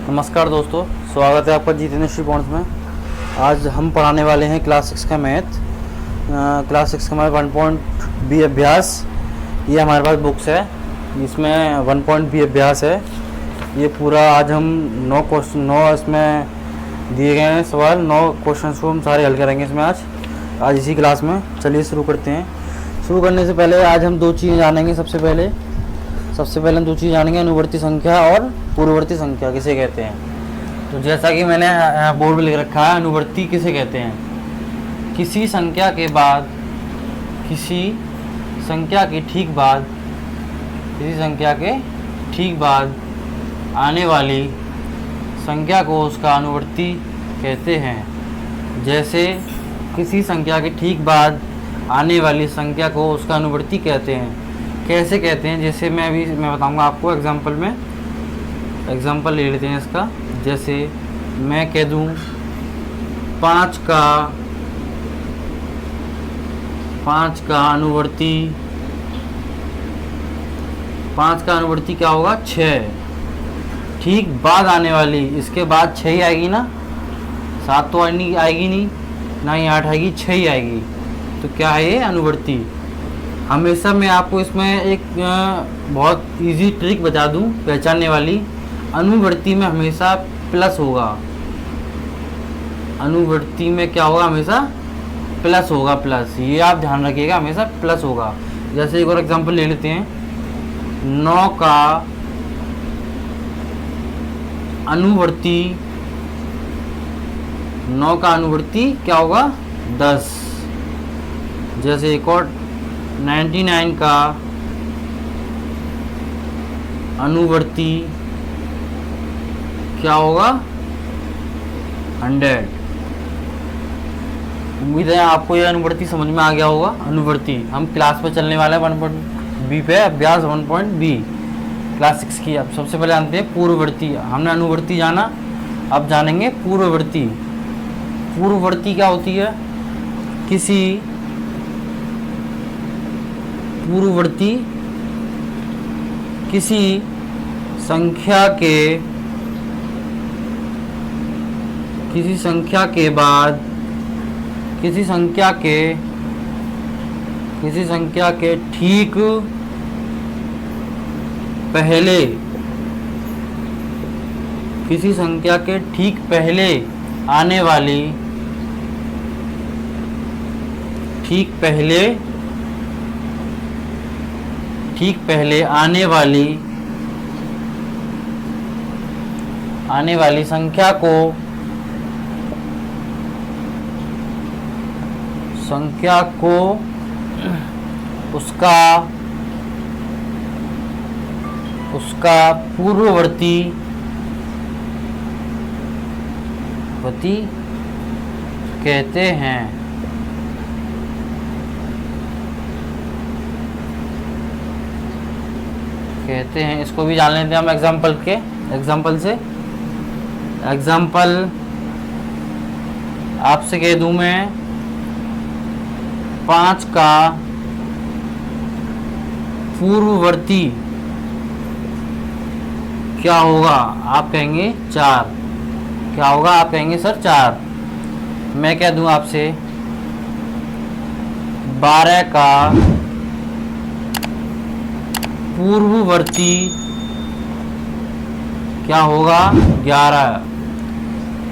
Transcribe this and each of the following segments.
नमस्कार दोस्तों, स्वागत है आपका जितेंद्र श्री पॉइंट्स में। आज हम पढ़ाने वाले हैं क्लास 6 का मैथ। क्लास 6 का मैथ 1.b अभ्यास। ये हमारे पास बुक्स है, इसमें 1.b अभ्यास है। ये पूरा आज हम 9 इसमें दिए गए हैं सवाल, 9 क्वेश्चन को हम सारे हल करेंगे इसमें आज इसी क्लास में। चलिए शुरू करते हैं। शुरू करने से पहले आज हम 2 चीज़ें जानेंगे। सबसे पहले हम 2 चीज़ जानेंगे, अनुवर्ती संख्या और पूर्ववर्ती संख्या किसे कहते हैं। तो जैसा कि मैंने बोर्ड पे लिख रखा है, अनुवर्ती किसे कहते हैं? किसी संख्या के ठीक बाद आने वाली संख्या को उसका अनुवर्ती कहते हैं। जैसे किसी संख्या के ठीक बाद आने वाली संख्या को उसका अनुवर्ती कहते हैं। कैसे कहते हैं? जैसे मैं बताऊंगा आपको एग्जाम्पल ले लेते हैं इसका। जैसे मैं कह दूं 5 का अनुवर्ती क्या होगा? 6। ठीक बाद आने वाली, इसके बाद 6 ही आएगी ना, 7 तो आएगी नहीं, ना ही 8 आएगी, 6 ही आएगी। तो क्या है ये? अनुवर्ती। हमेशा मैं आपको इसमें एक बहुत इजी ट्रिक बता दूं पहचानने वाली। अनुवर्ती में हमेशा प्लस होगा। अनुवर्ती में क्या होगा? हमेशा प्लस होगा। प्लस, ये आप ध्यान रखिएगा, हमेशा प्लस होगा। जैसे एक और एग्जांपल ले लेते हैं। 9 का अनुवर्ती क्या होगा? 10। जैसे एक और 99 का अनुवर्ती क्या होगा? 100। उम्मीद है आपको यह अनुवर्ती समझ में आ गया होगा। अनुवर्ती हम क्लास पे चलने वाले हैं 1.b पे, अभ्यास 1.b क्लास 6 की। अब सबसे पहले जानते हैं पूर्ववर्ती। हमने अनुवर्ती जाना, अब जानेंगे पूर्ववर्ती। पूर्ववर्ती क्या होती है? किसी संख्या के ठीक पहले आने वाली संख्या को उसका पूर्ववर्ती कहते हैं। इसको भी जान लेते हैं हम एग्जाम्पल से। एग्जाम्पल आपसे कह दूं मैं 5 का पूर्ववर्ती क्या होगा? आप कहेंगे 4। क्या होगा? आप कहेंगे सर 4। मैं कह दूं आपसे 12 का पूर्ववर्ती क्या होगा? 11।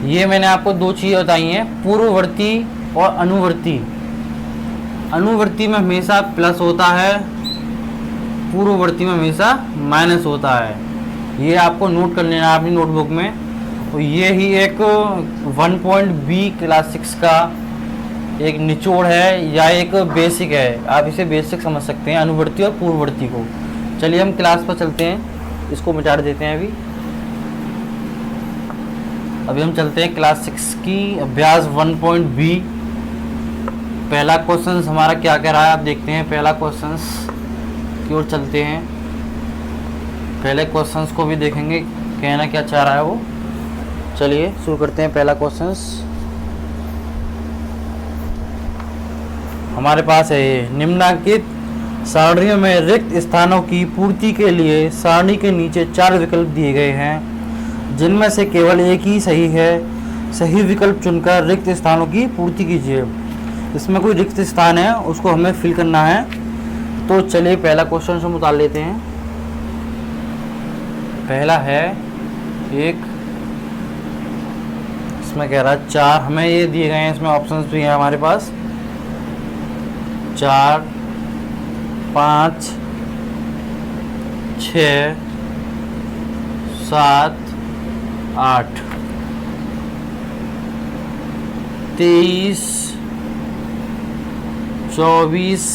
ये मैंने आपको 2 चीज़ें बताई हैं, पूर्ववर्ती और अनुवर्ती। अनुवर्ती में हमेशा प्लस होता है, पूर्ववर्ती में हमेशा माइनस होता है। ये आपको नोट कर लेना अपनी नोटबुक में। तो ये ही एक 1.b क्लास 6 का एक निचोड़ है या एक बेसिक है। आप इसे बेसिक समझ सकते हैं, अनुवर्ती और पूर्ववर्ती को। चलिए हम क्लास पर चलते हैं, इसको मिटा देते हैं अभी हम चलते हैं क्लास 6 की अभ्यास 1.b। पहला क्वेश्चन हमारा क्या कह रहा है आप देखते हैं। पहला क्वेश्चन की ओर चलते हैं। पहले क्वेश्चंस को भी देखेंगे कहना क्या चाह रहा है वो। चलिए शुरू करते हैं। पहला क्वेश्चन हमारे पास है ये, निम्नलिखित सारणियों में रिक्त स्थानों की पूर्ति के लिए सारणी के नीचे 4 विकल्प दिए गए हैं। जिनमें से केवल एक ही सही है। सही विकल्प चुनकर रिक्त स्थानों की पूर्ति कीजिए। इसमें कोई रिक्त स्थान है उसको हमें फिल करना है। तो चलिए पहला क्वेश्चन हम उतार लेते हैं। पहला है एक, इसमें कह रहा है 4, हमें ये दिए गए हैं, इसमें ऑप्शंस भी हैं हमारे पास 4, 5, 6, 7, 8, 23, 24,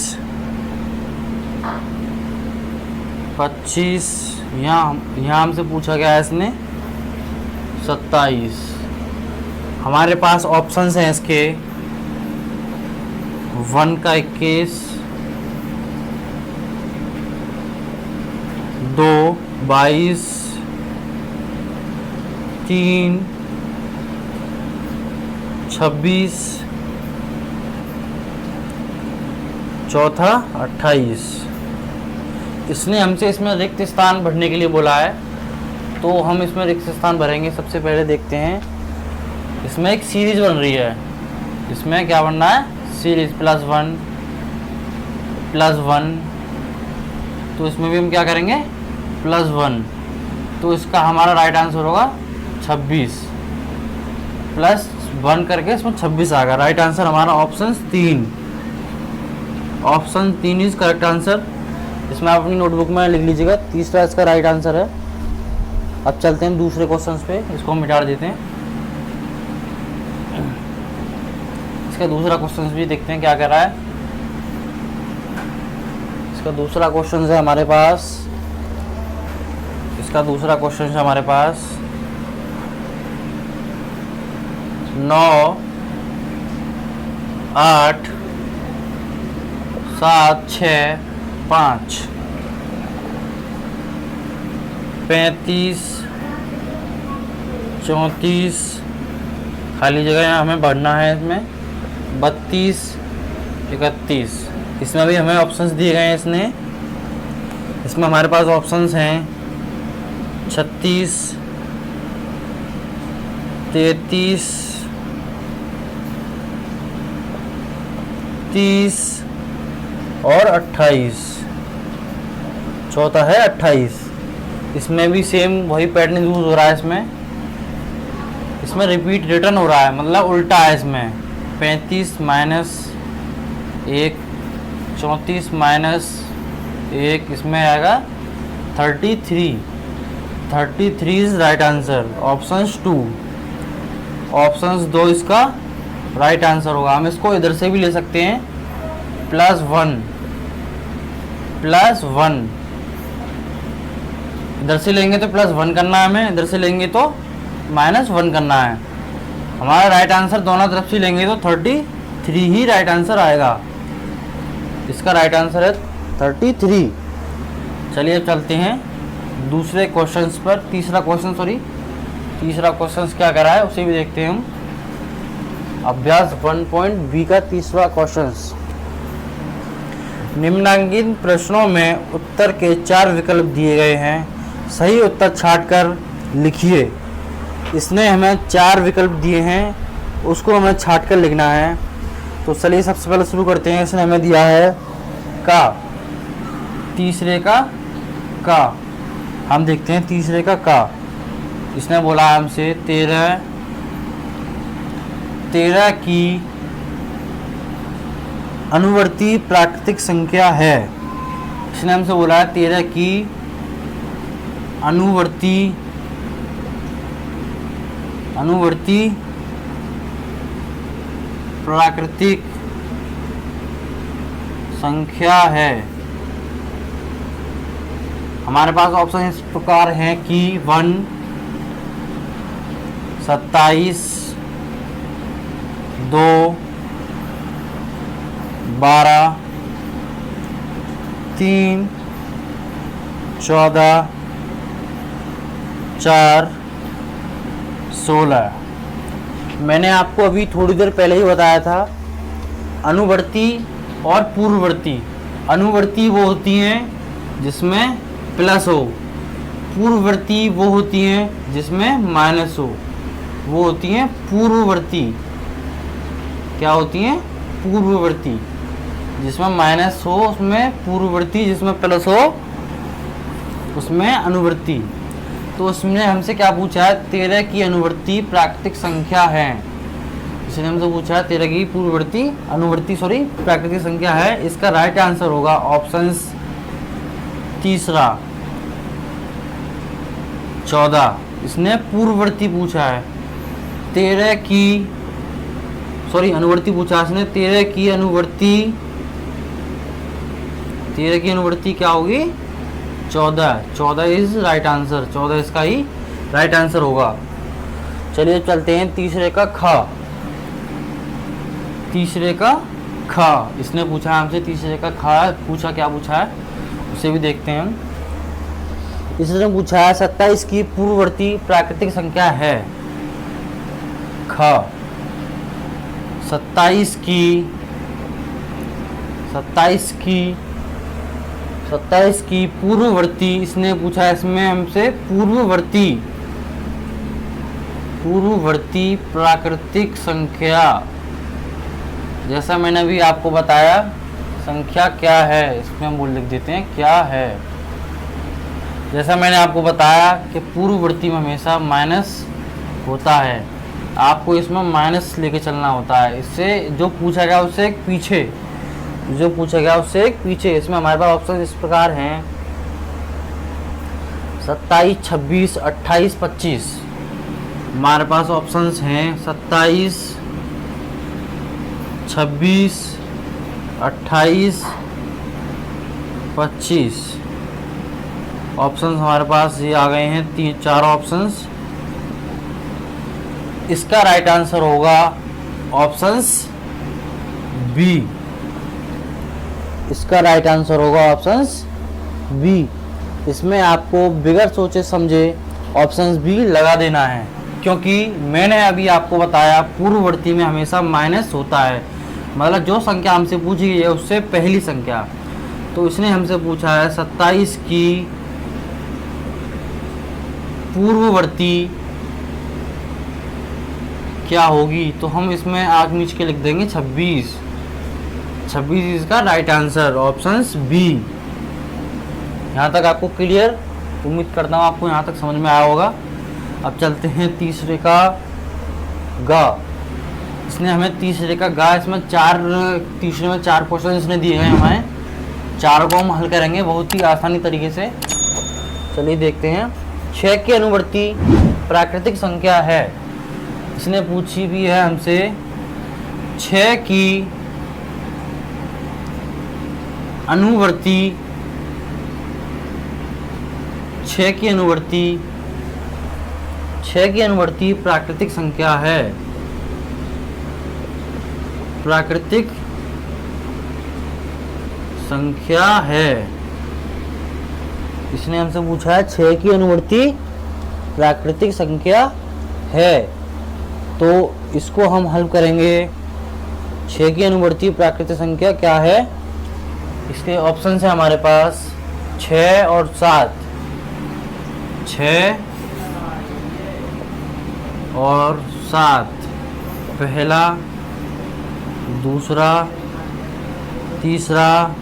25, यहाँ हमसे पूछा गया है इसने 27। हमारे पास ऑप्शंस हैं इसके 1 का 21, 2 22, 3 26, चौथा 28। इसने हमसे इसमें रिक्त स्थान भरने के लिए बोला है, तो हम इसमें रिक्त स्थान भरेंगे। सबसे पहले देखते हैं, इसमें एक सीरीज बन रही है। इसमें क्या बनना है? सीरीज +1 +1। तो इसमें भी हम क्या करेंगे? +1। तो इसका हमारा राइट आंसर होगा 26, +1 करके इसमें 26 आ गया। राइट आंसर हमारा option 3। Option 3 is correct answer. इसमें आप अपनी नोटबुक में लिख लीजिएगा, तीसरा इसका राइट आंसर है। अब चलते हैं दूसरे क्वेश्चन पे, इसको हम मिटा देते हैं। इसका दूसरा क्वेश्चन भी देखते हैं क्या कह रहा है। इसका दूसरा क्वेश्चन है हमारे पास, इसका दूसरा क्वेश्चन है हमारे पास 9, 8, 7, 6, 5, 35, 34, खाली जगह हमें भरना है इसमें 32, 31। इसमें भी हमें ऑप्शंस दिए गए हैं इसने। इसमें हमारे पास ऑप्शंस हैं 36, 33, 30 और 28। चौथा है 28। इसमें भी सेम वही पैटर्न यूज हो रहा है। इसमें रिपीट रिटर्न हो रहा है, मतलब उल्टा है। इसमें 35 - 1, 34 - 1, इसमें आएगा 33। 33 is right answer. Options 2, options 2 इसका राइट आंसर होगा। हम इसको इधर से भी ले सकते हैं, +1 +1। इधर से लेंगे तो +1 करना है हमें, इधर से लेंगे तो -1 करना है। हमारा राइट आंसर दोनों तरफ से लेंगे तो 33 ही राइट आंसर आएगा। इसका राइट आंसर है 33। चलिए अब चलते हैं दूसरे क्वेश्चंस पर। तीसरा क्वेश्चन क्या कर रहा है उसे भी देखते हैं हम। अभ्यास 1.b का तीसरा क्वेश्चन। निम्नांकित प्रश्नों में उत्तर के 4 विकल्प दिए गए हैं। सही उत्तर छांटकर लिखिए। इसने हमें 4 विकल्प दिए हैं, उसको हमें छांटकर लिखना है। तो चलिए सबसे पहले शुरू करते हैं। इसने हमें दिया है का, तीसरे का का। हम देखते हैं तीसरे का का। इसने बोला हमसे 13 की अनुवर्ती प्राकृतिक संख्या है। इसने हमसे बोला है 13 की अनुवर्ती प्राकृतिक संख्या है। हमारे पास ऑप्शन इस प्रकार हैं कि 1, 27, 2, 12, 3, 14, 4, 16। मैंने आपको अभी थोड़ी देर पहले ही बताया था, अनुवर्ती और पूर्ववर्ती। अनुवर्ती वो होती हैं जिसमें प्लस हो, पूर्ववर्ती वो होती हैं जिसमें माइनस हो, वो होती हैं पूर्ववर्ती। क्या होती हैं? पूर्ववर्ती। जिसमें माइनस हो उसमें पूर्ववर्ती, जिसमें प्लस हो उसमें अनुवर्ती। तो उसने हमसे क्या पूछा है? 13 की अनुवर्ती प्राकृतिक संख्या है। इसने हमसे पूछा है 13 की प्राकृतिक संख्या है। इसका राइट आंसर होगा ऑप्शन तीसरा 14। इसने पूर्ववर्ती पूछा है, 13 की अनुवर्ती पूछा इसने। 13 की अनुवर्ती क्या होगी? 14। 14 इज राइट आंसर, 14 इसका ही राइट आंसर होगा। चलिए चलते हैं तीसरे का ख। इसने पूछा हमसे तीसरे का ख, पूछा क्या पूछा है उसे भी देखते हैं हम। इसने पूछा है 27 की पूर्ववर्ती प्राकृतिक संख्या है। ख 27 की पूर्ववर्ती इसने पूछा है इसमें हमसे पूर्ववर्ती प्राकृतिक संख्या। जैसा मैंने अभी आपको बताया संख्या क्या है, इसमें हम लिख देते हैं क्या है। जैसा मैंने आपको बताया कि पूर्ववर्ती में हमेशा माइनस होता है, आपको इसमें माइनस लेके चलना होता है। इससे जो पूछा गया उससे एक पीछे, इसमें हमारे पास ऑप्शन इस प्रकार हैं 27, 26, 28, 25। हमारे पास ऑप्शंस हैं 27, 26, 28, 25। ऑप्शंस हमारे पास ये आ गए हैं, 4 ऑप्शंस। इसका राइट आंसर होगा ऑप्शंस बी। इसका राइट आंसर होगा ऑप्शंस बी। इसमें आपको बिगर सोचे समझे ऑप्शंस बी लगा देना है, क्योंकि मैंने अभी आपको बताया पूर्ववर्ती में हमेशा माइनस होता है, मतलब जो संख्या हमसे पूछी गई है उससे पहली संख्या। तो इसने हमसे पूछा है 27 की पूर्ववर्ती क्या होगी, तो हम इसमें आग नीच के लिख देंगे 26। 26 इसका राइट आंसर, ऑप्शंस बी। यहाँ तक आपको क्लियर? उम्मीद करता हूँ आपको यहाँ तक समझ में आया होगा। अब चलते हैं तीसरे का गा। इसने हमें तीसरे का गा, इसमें तीसरे में 4 क्वेश्चन इसने दिए हैं हमें। 4 को हम हल करेंगे बहुत ही आसानी तरीके से। चलिए देखते हैं। 6 की अनुवर्ती प्राकृतिक संख्या है। इसने पूछी भी है हमसे 6 की अनुवर्ती, 6 की अनुवर्ती प्राकृतिक संख्या है। प्राकृतिक संख्या है। इसने हमसे पूछा है 6 की अनुवर्ती प्राकृतिक संख्या है, तो इसको हम हल करेंगे। 6 की अनुवर्ती प्राकृतिक संख्या क्या है? इसके ऑप्शन है हमारे पास 6 और 7। 6 और 7 पहला, दूसरा, तीसरा,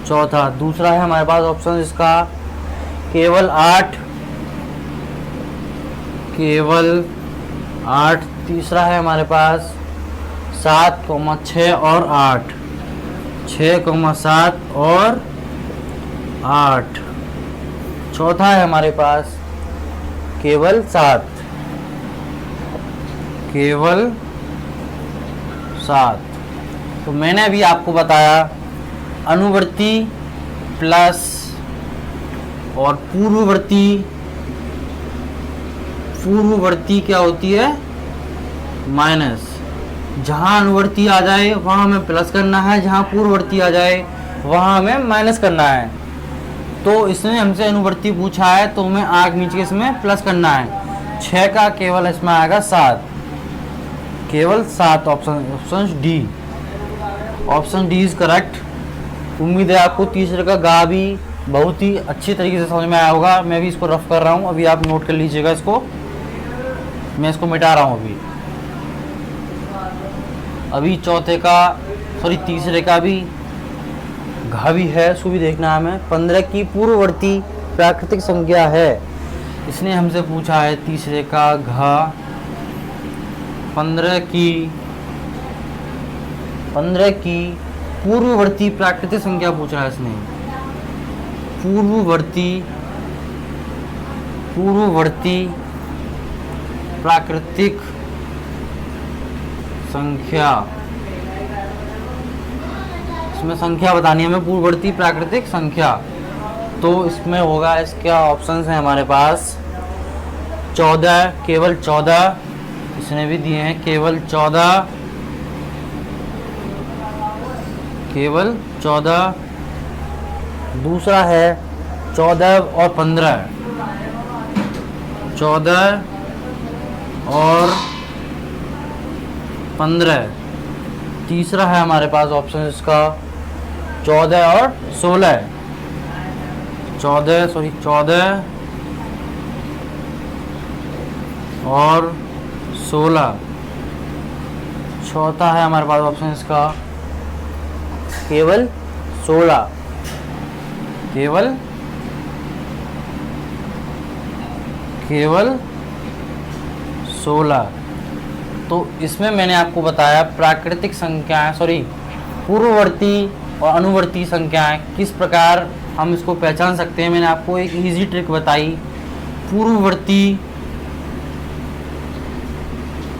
चौथा। दूसरा है हमारे पास ऑप्शन इसका केवल 8। तीसरा है हमारे पास 7, 6 और 8। 6, 7 और 8। चौथा है हमारे पास केवल 7। तो मैंने अभी आपको बताया अनुवर्ती प्लस और पूर्ववर्ती क्या होती है? माइनस। जहाँ अनुवर्ती आ जाए वहाँ हमें प्लस करना है, जहाँ पूर्ववर्ती आ जाए वहाँ हमें माइनस करना है। तो इसने हमसे अनुवर्ती पूछा है तो हमें आग नीचे इसमें प्लस करना है। 6 का केवल इसमें आएगा 7, केवल 7। Option D is correct. उम्मीद है आपको तीसरे का गा भी बहुत ही अच्छी तरीके से समझ में आया होगा। मैं भी इसको रफ कर रहा हूँ, अभी आप नोट कर लीजिएगा इसको। मैं इसको मिटा रहा हूँ अभी चौथे का सॉरी तीसरे का भी घा भी है, उसको भी देखना है हमें। 15 की पूर्ववर्ती प्राकृतिक संख्या है, इसने हमसे पूछा है तीसरे का घा। 15 की पूर्ववर्ती प्राकृतिक संख्या पूछ रहा है इसने। पूर्ववर्ती प्राकृतिक संख्या, इसमें संख्या बतानी है हमें, पूर्ववर्ती प्राकृतिक संख्या। तो इसमें होगा, इसका ऑप्शंस हैं हमारे पास 14, केवल 14, इसने भी दिए हैं केवल 14, केवल 14। दूसरा है 14 और 15, 14 और 15। तीसरा है हमारे पास ऑप्शन इसका 14 और 16, 14 और 16। चौथा है हमारे पास ऑप्शन इसका केवल 16, केवल 16। तो इसमें मैंने आपको बताया प्राकृतिक संख्याएं पूर्ववर्ती और अनुवर्ती संख्याएं किस प्रकार हम इसको पहचान सकते हैं। मैंने आपको एक इजी ट्रिक बताई।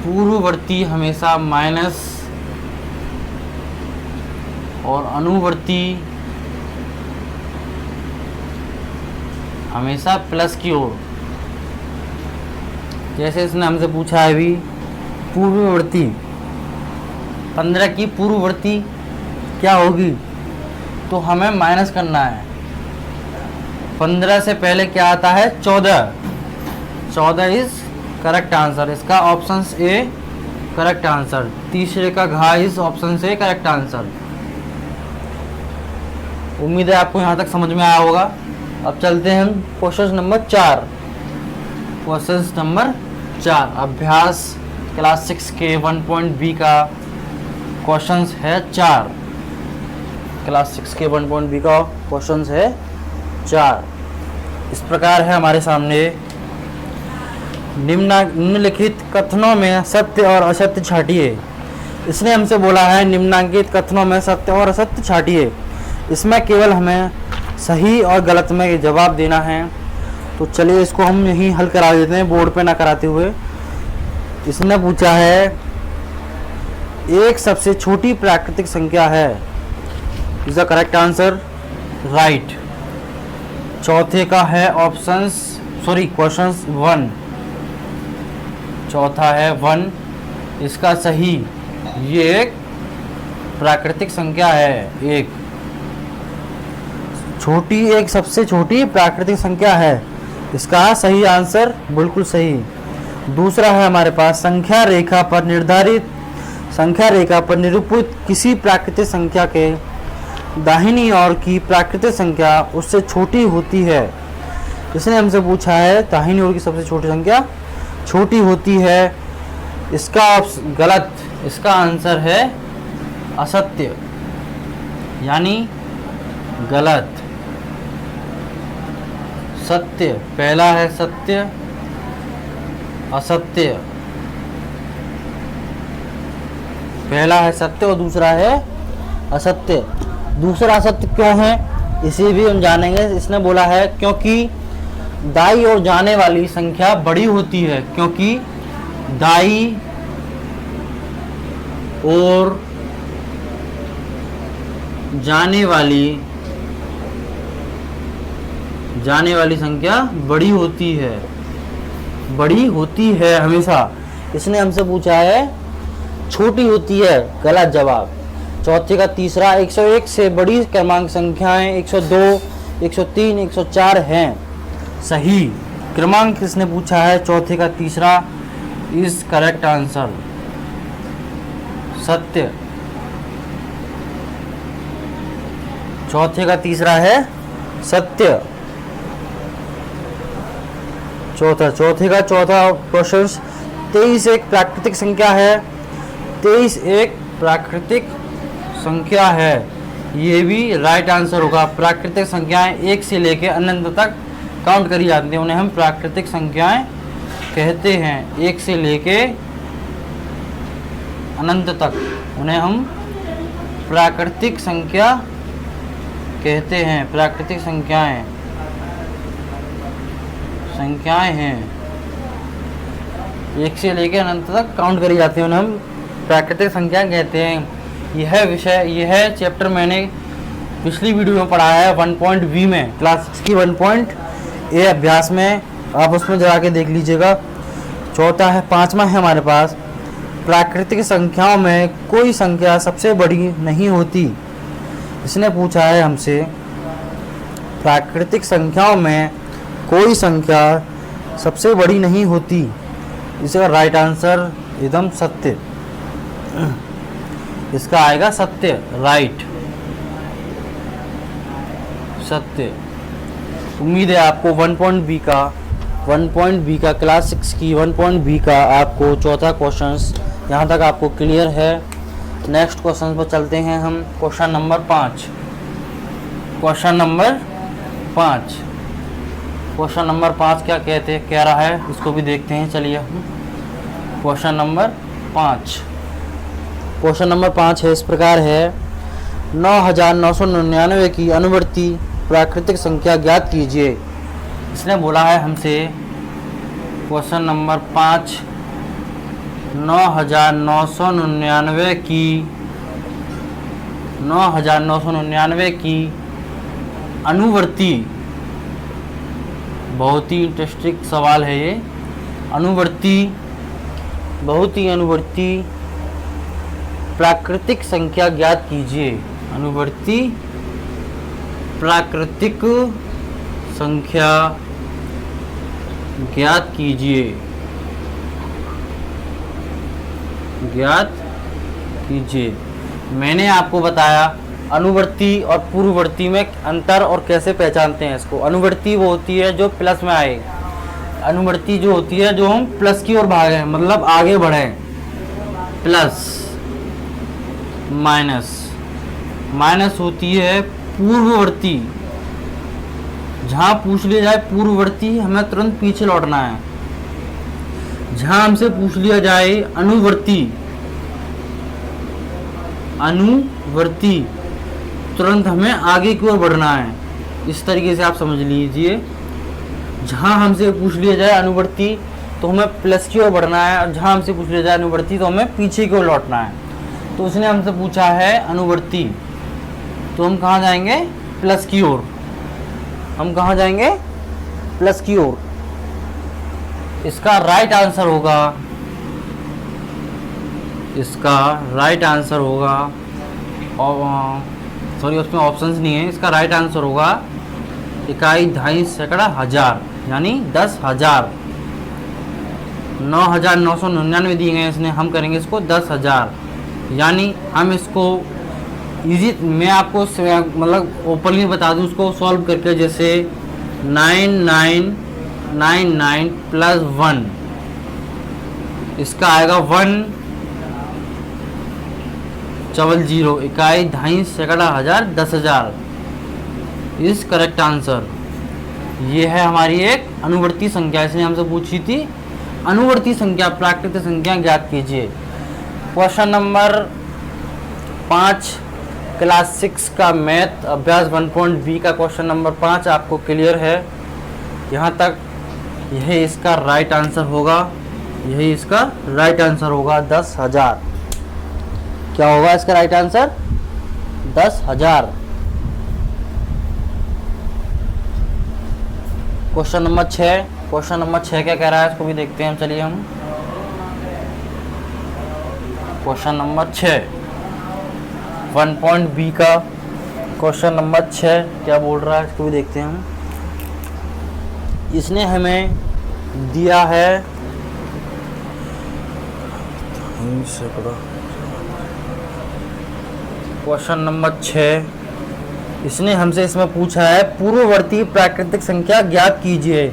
पूर्ववर्ती हमेशा माइनस और अनुवर्ती हमेशा प्लस की ओर। जैसे इसने हमसे पूछा है अभी पूर्ववर्ती 15 की पूर्ववर्ती क्या होगी, तो हमें माइनस करना है। 15 से पहले क्या आता है 14, 14 इज करेक्ट आंसर। इसका ऑप्शन ए करेक्ट आंसर। तीसरे का घा इज ऑप्शन से करेक्ट आंसर। उम्मीद है आपको यहाँ तक समझ में आया होगा। अब चलते हैं हम क्वेश्चन नंबर 4। क्वेश्चन नंबर 4 अभ्यास क्लास 6 के 1.b का क्वेश्चन है 4। क्लास 6 के 1.b का क्वेश्चन है 4। इस प्रकार है हमारे सामने, निम्नलिखित कथनों में सत्य और असत्य छांटिए। इसने हमसे बोला है निम्नांकित कथनों में सत्य और असत्य छांटिए। इसमें केवल हमें सही और गलत में जवाब देना है। तो चलिए इसको हम यहीं हल करा देते हैं, बोर्ड पे ना कराते हुए। इसने पूछा है एक सबसे छोटी प्राकृतिक संख्या है, is the correct answer right. चौथे का है क्वेश्चन 1, चौथा है 1, इसका सही। ये एक प्राकृतिक संख्या है, एक सबसे छोटी प्राकृतिक संख्या है, इसका सही आंसर बिल्कुल सही। दूसरा है हमारे पास संख्या रेखा पर निरूपित किसी प्राकृतिक संख्या के दाहिनी ओर की प्राकृतिक संख्या उससे छोटी होती है। इसने हमसे पूछा है दाहिनी ओर की सबसे छोटी संख्या छोटी होती है, इसका गलत। इसका आंसर है असत्य, यानी गलत। सत्य पहला है, सत्य असत्य। पहला है सत्य और दूसरा है असत्य। दूसरा असत्य क्यों है इसे भी हम जानेंगे। इसने बोला है क्योंकि दाई ओर जाने वाली संख्या बड़ी होती है, क्योंकि दाई ओर जाने वाली संख्या बड़ी होती है हमेशा। इसने हमसे पूछा है छोटी होती है, गलत जवाब। चौथे का तीसरा 101 से बड़ी क्रमांक संख्याएं 102, 103, 104 हैं, सही। क्रमांक इसने पूछा है चौथे का तीसरा इज करेक्ट आंसर, सत्य। चौथे का तीसरा है सत्य। चौथे का चौथा क्वेश्चन, 23 एक प्राकृतिक संख्या है। 23 एक प्राकृतिक संख्या है, ये भी राइट आंसर होगा। प्राकृतिक संख्याएं 1 से लेकर अनंत तक काउंट करी जाती हैं, उन्हें हम प्राकृतिक संख्याएं कहते हैं। 1 से लेके अनंत तक उन्हें हम प्राकृतिक संख्या कहते हैं। प्राकृतिक संख्याएं हैं, 1 से लेकर अनंत तक काउंट करी जाती हैं, उन्हें हम प्राकृतिक संख्या कहते हैं। यह चैप्टर मैंने पिछली वीडियो में पढ़ाया है 1.B में, क्लास 6 की 1.A अभ्यास में, आप उसमें जाके देख लीजिएगा। चौथा है, 5वां है हमारे पास, प्राकृतिक संख्याओं में कोई संख्या सबसे बड़ी नहीं होती। इसने पूछा है हमसे, प्राकृतिक संख्याओं में कोई संख्या सबसे बड़ी नहीं होती। इसका राइट आंसर एकदम सत्य, इसका आएगा सत्य, राइट, सत्य। उम्मीद है आपको 1.B का क्लास 6 की 1.B का आपको चौथा क्वेश्चंस यहाँ तक आपको क्लियर है। नेक्स्ट क्वेश्चन पर चलते हैं हम। Question number 5। क्वेश्चन नंबर 5 क्या कह रहा है, इसको भी देखते हैं। चलिए हम क्वेश्चन नंबर 5 है, इस प्रकार है, 9999 की अनुवर्ती प्राकृतिक संख्या ज्ञात कीजिए। इसने बोला है हमसे, क्वेश्चन नंबर 5, 9999 की अनुवर्ती, बहुत ही इंटरेस्टिंग सवाल है ये, अनुवर्ती प्राकृतिक संख्या ज्ञात कीजिए। अनुवर्ती प्राकृतिक संख्या ज्ञात कीजिए। मैंने आपको बताया अनुवर्ती और पूर्ववर्ती में अंतर और कैसे पहचानते हैं इसको। अनुवर्ती वो होती है जो प्लस में आए, अनुवर्ती जो होती है जो हम प्लस की ओर भागें, मतलब आगे बढ़ें। प्लस माइनस होती है पूर्ववर्ती। जहाँ पूछ लिया जाए पूर्ववर्ती, हमें तुरंत पीछे लौटना है। जहाँ हमसे पूछ लिया जाए अनुवर्ती, तुरंत हमें आगे की ओर बढ़ना है। इस तरीके से आप समझ लीजिए, जहाँ हमसे पूछ लिया जाए अनुवर्ती तो हमें प्लस की ओर बढ़ना है, और जहाँ हमसे पूछ लिया जाए अनुवर्ती तो हमें पीछे की ओर लौटना है। तो उसने हमसे पूछा है अनुवर्ती, तो हम कहाँ जाएंगे? प्लस की ओर। हम कहाँ जाएंगे? प्लस की ओर। इसका राइट आंसर होगा, और सॉरी उसमें ऑप्शंस नहीं है। इसका राइट आंसर होगा इकाई, दहाई, सैकड़ा, हजार, यानी 10,000। 9999 दिए गए इसने, हम करेंगे इसको 10,000। यानी हम इसको इजी, मैं आपको मतलब ओपनली बता दूं उसको सॉल्व करके, जैसे 9999 प्लस 1, इसका आएगा 100, इकाई, दहाई, सैकड़ा, हजार, 10,000 इज करेक्ट आंसर। ये है हमारी एक अनुवर्ती संख्या, इसने हमसे पूछी थी अनुवर्ती संख्या, प्राकृतिक संख्या ज्ञात कीजिए। क्वेश्चन नंबर 5 क्लास 6 का मैथ अभ्यास 1.B का क्वेश्चन नंबर 5 आपको क्लियर है यहाँ तक। यही इसका राइट आंसर होगा, 10,000। क्या होगा इसका राइट आंसर? 10,000। क्वेश्चन नंबर 6 क्या कह रहा है, इसको भी देखते हैं हम। चलिए हम क्वेश्चन नंबर 6 1.B का क्वेश्चन नंबर 6 क्या बोल रहा है, इसको भी देखते हैं हम। इसने हमें दिया है क्वेश्चन नंबर 6, इसने हमसे इसमें पूछा है पूर्ववर्ती प्राकृतिक संख्या ज्ञात कीजिए।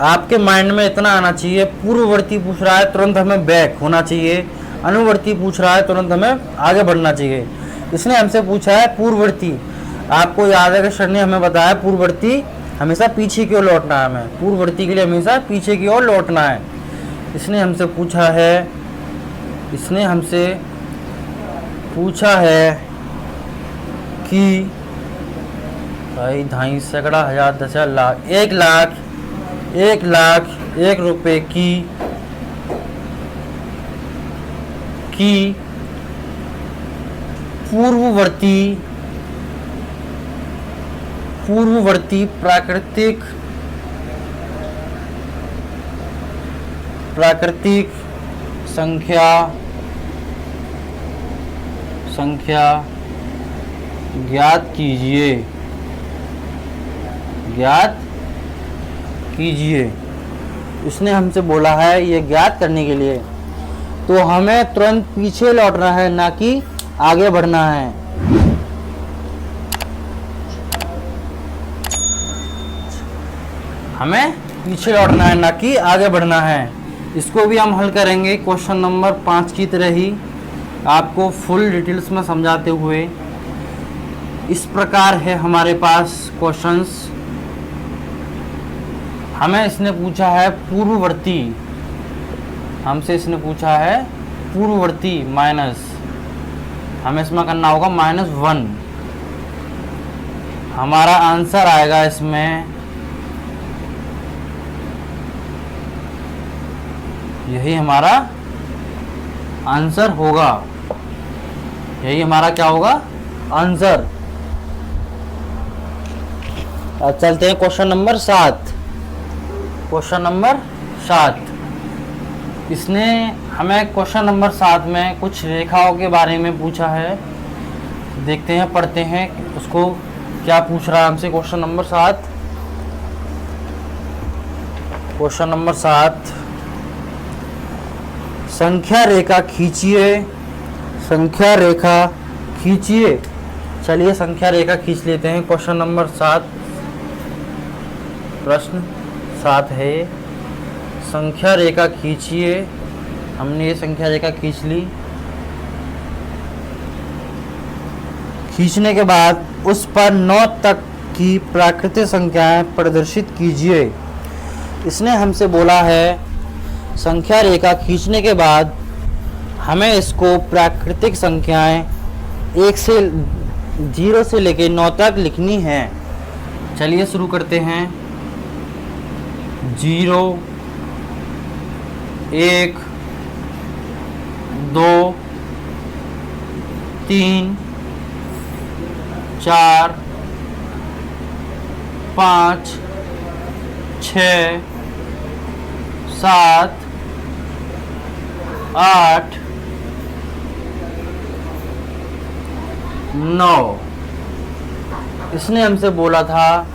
आपके माइंड में इतना आना चाहिए, पूर्ववर्ती पूछ रहा है तुरंत हमें बैक होना चाहिए, अनुवर्ती पूछ रहा है तुरंत हमें आगे बढ़ना चाहिए। इसने हमसे पूछा है पूर्ववर्ती। आपको याद है कि सर ने हमें बताया पूर्ववर्ती हमेशा पीछे की ओर लौटना है, हमें पूर्ववर्ती के लिए हमेशा पीछे की ओर लौटना है। इसने हमसे पूछा है कि भाई ढाई सैकड़ा हजार दस हजार लाख 1 रुपए की पूर्ववर्ती प्राकृतिक संख्या ज्ञात कीजिए। इसने हमसे बोला है ये ज्ञात करने के लिए तो हमें तुरंत पीछे लौटना है, ना कि आगे बढ़ना है। हमें पीछे लौटना है, ना कि आगे बढ़ना है। इसको भी हम हल करेंगे क्वेश्चन नंबर 5 की तरह ही, आपको फुल डिटेल्स में समझाते हुए। इस प्रकार है हमारे पास क्वेश्चंस। हमें इसने पूछा है पूर्ववर्ती, हमसे इसने पूछा है पूर्ववर्ती माइनस, हमें इसमें करना होगा -1। हमारा आंसर आएगा इसमें, यही हमारा आंसर होगा, यही हमारा क्या होगा आंसर। अब चलते हैं क्वेश्चन नंबर 7। क्वेश्चन नंबर 7, इसने हमें क्वेश्चन नंबर 7 में कुछ रेखाओं के बारे में पूछा है। देखते हैं, पढ़ते हैं उसको क्या पूछ रहा है हमसे। क्वेश्चन नंबर 7, क्वेश्चन नंबर 7, संख्या रेखा खींचिए। चलिए संख्या रेखा खींच लेते हैं। क्वेश्चन नंबर 7, प्रश्न 7 है संख्या रेखा खींचिए। हमने ये संख्या रेखा खींच ली। खींचने के बाद उस पर 9 तक की प्राकृतिक संख्याएं प्रदर्शित कीजिए। इसने हमसे बोला है संख्या रेखा खींचने के बाद हमें इसको प्राकृतिक संख्याएं 0 से लेकर 9 तक लिखनी है। चलिए शुरू करते हैं। 0, 1, 2, 3, 4, 5, 6, 7, 8, 9। इसने हमसे बोला था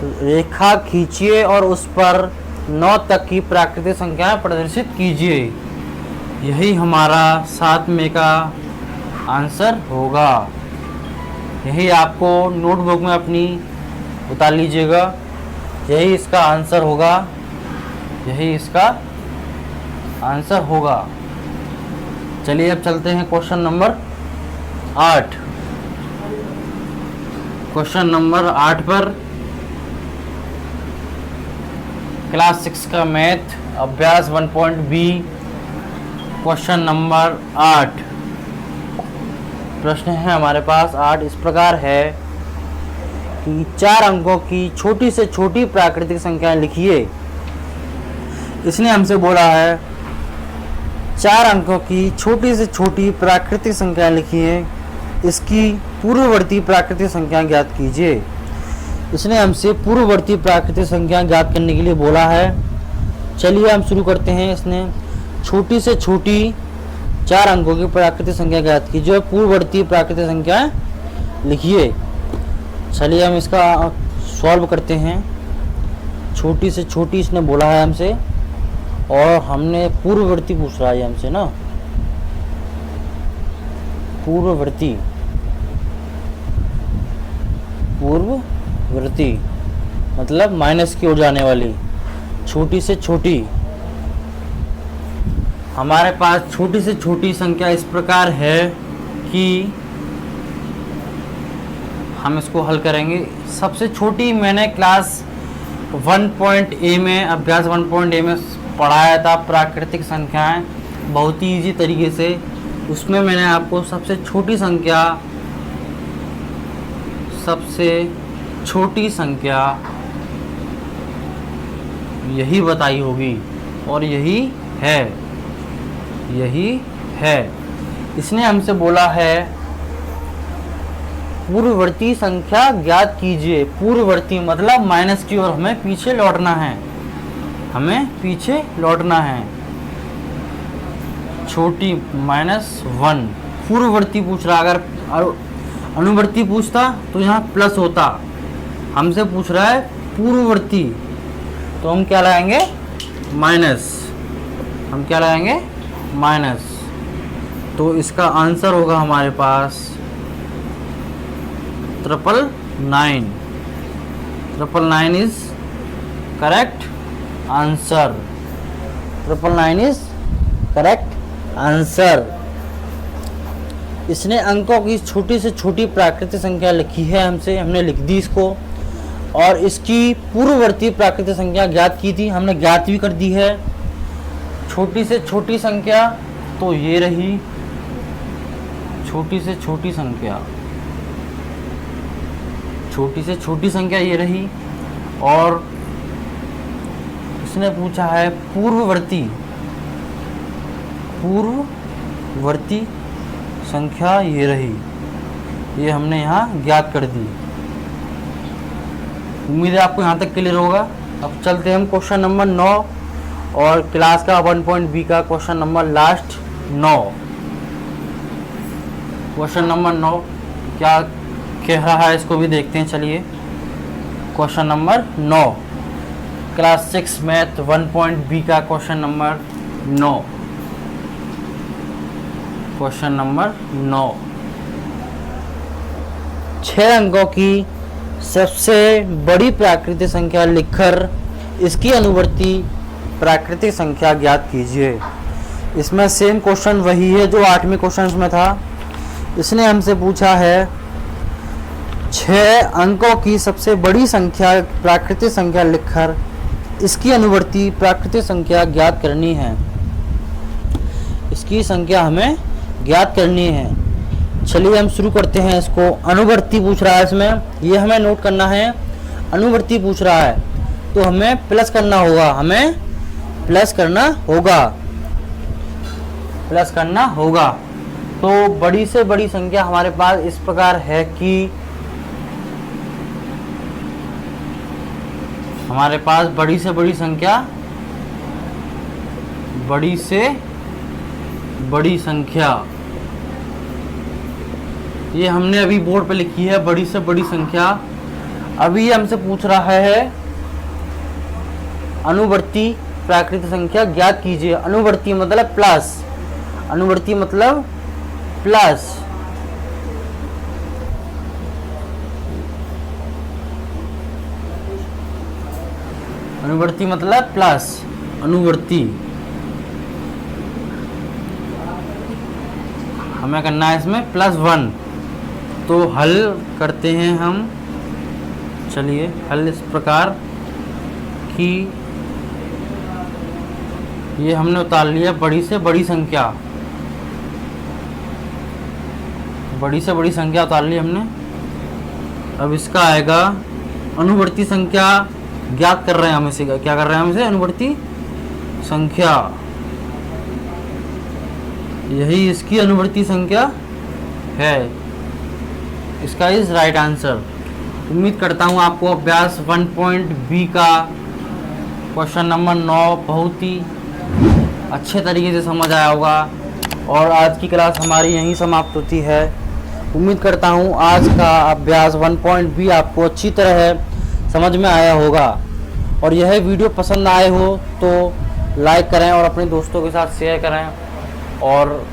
रेखा खींचिए और उस पर 9 तक की प्राकृतिक संख्याएं प्रदर्शित कीजिए। यही हमारा 7 में का आंसर होगा। यही आपको नोटबुक में अपनी उतार लीजिएगा, यही इसका आंसर होगा, यही इसका आंसर होगा। चलिए अब चलते हैं क्वेश्चन नंबर 8। क्वेश्चन नंबर 8 पर क्लास 6 का मैथ अभ्यास 1.b क्वेश्चन नंबर 8। प्रश्न है हमारे पास 8। इस प्रकार है कि 4 अंकों की छोटी से छोटी प्राकृतिक संख्याएं लिखिए। इसने हमसे बोला है 4 अंकों की छोटी से छोटी प्राकृतिक संख्याएं लिखिए, इसकी पूर्ववर्ती प्राकृतिक संख्या ज्ञात कीजिए। इसने हमसे पूर्ववर्ती प्राकृतिक संख्या ज्ञात करने के लिए बोला है। चलिए हम शुरू करते हैं। इसने छोटी से छोटी 4 अंकों की प्राकृतिक संख्या ज्ञात कीजिए, पूर्ववर्ती प्राकृतिक संख्या लिखिए। चलिए हम इसका सॉल्व करते हैं। छोटी से छोटी इसने बोला है हमसे, और हमने पूर्ववर्ती पूछ रहा है हमसे ना, पूर्ववर्ती। पूर्ववर्ती मतलब माइनस की ओर जाने वाली, छोटी से छोटी। हमारे पास छोटी से छोटी संख्या इस प्रकार है कि हम इसको हल करेंगे। सबसे छोटी मैंने क्लास 1.A में, अभ्यास 1.A में पढ़ाया था प्राकृतिक संख्याएं, बहुत ही इजी तरीके से। उसमें मैंने आपको सबसे छोटी संख्या यही बताई होगी और यही है। इसने हमसे बोला है पूर्ववर्ती संख्या ज्ञात कीजिए। पूर्ववर्ती मतलब माइनस की ओर हमें पीछे लौटना है, छोटी -1। पूर्ववर्ती पूछ रहा, अगर अनुवर्ती पूछता तो यहाँ प्लस होता। हमसे पूछ रहा है पूर्ववर्ती, तो हम क्या लगाएंगे? माइनस। तो इसका आंसर होगा हमारे पास 999। 999 is correct answer. 999 is correct answer. इसने अंकों की छोटी से छोटी प्राकृतिक संख्या लिखी है, हमने लिख दी इसको, और इसकी पूर्ववर्ती प्राकृतिक संख्या ज्ञात की थी, हमने ज्ञात भी कर दी है। छोटी से छोटी संख्या तो ये रही, छोटी से छोटी संख्या ये रही। और इसने पूछा है पूर्ववर्ती संख्या ये रही, ये हमने यहाँ ज्ञात कर दी। उम्मीद है आपको यहाँ तक क्लियर होगा। अब चलते हैं हम क्वेश्चन नंबर 9 और क्लास का 1.B का question number last 9। Question number 9 क्या कह रहा है इसको भी देखते हैं। चलिए, question number 9 class 6 math 1.B का क्वेश्चन नंबर 9। क्वेश्चन नंबर 9, 6 अंकों की सबसे बड़ी प्राकृतिक संख्या लिखकर इसकी अनुवर्ती प्राकृतिक संख्या ज्ञात कीजिए। इसमें सेम क्वेश्चन वही है जो 8वें क्वेश्चन में था। इसने हमसे पूछा है 6 अंकों की सबसे बड़ी संख्या प्राकृतिक संख्या लिखकर इसकी अनुवर्ती प्राकृतिक संख्या ज्ञात करनी है। इसकी संख्या हमें ज्ञात करनी है। चलिए हम शुरू करते हैं इसको। अनुवर्ती पूछ रहा है, इसमें ये हमें नोट करना है। अनुवर्ती पूछ रहा है तो हमें प्लस करना होगा। तो बड़ी से बड़ी संख्या हमारे पास इस प्रकार है कि हमारे पास बड़ी से बड़ी संख्या ये हमने अभी बोर्ड पे लिखी है, बड़ी से बड़ी संख्या। अभी हमसे पूछ रहा है अनुवर्ती प्राकृतिक संख्या ज्ञात कीजिए। अनुवर्ती मतलब प्लस, अनुवर्ती मतलब प्लस। अनुवर्ती मतलब प्लस, अनुवर्ती हमें करना है इसमें +1। तो हल करते हैं हम। चलिए, हल इस प्रकार कि ये हमने उतार लिया बड़ी से बड़ी संख्या, उतार ली हमने। अब इसका आएगा अनुवर्ती संख्या ज्ञात कर रहे हैं हम इसे। क्या कर रहे हैं हम इसे? अनुवर्ती संख्या, यही इसकी अनुवर्ती संख्या है। इसका इज राइट आंसर। उम्मीद करता हूँ आपको अभ्यास 1.B का क्वेश्चन नंबर 9 बहुत ही अच्छे तरीके से समझ आया होगा। और आज की क्लास हमारी यहीं समाप्त होती है। उम्मीद करता हूँ आज का अभ्यास 1.B आपको अच्छी तरह समझ में आया होगा। और यह वीडियो पसंद आए हो तो लाइक करें और अपने दोस्तों के साथ शेयर करें। और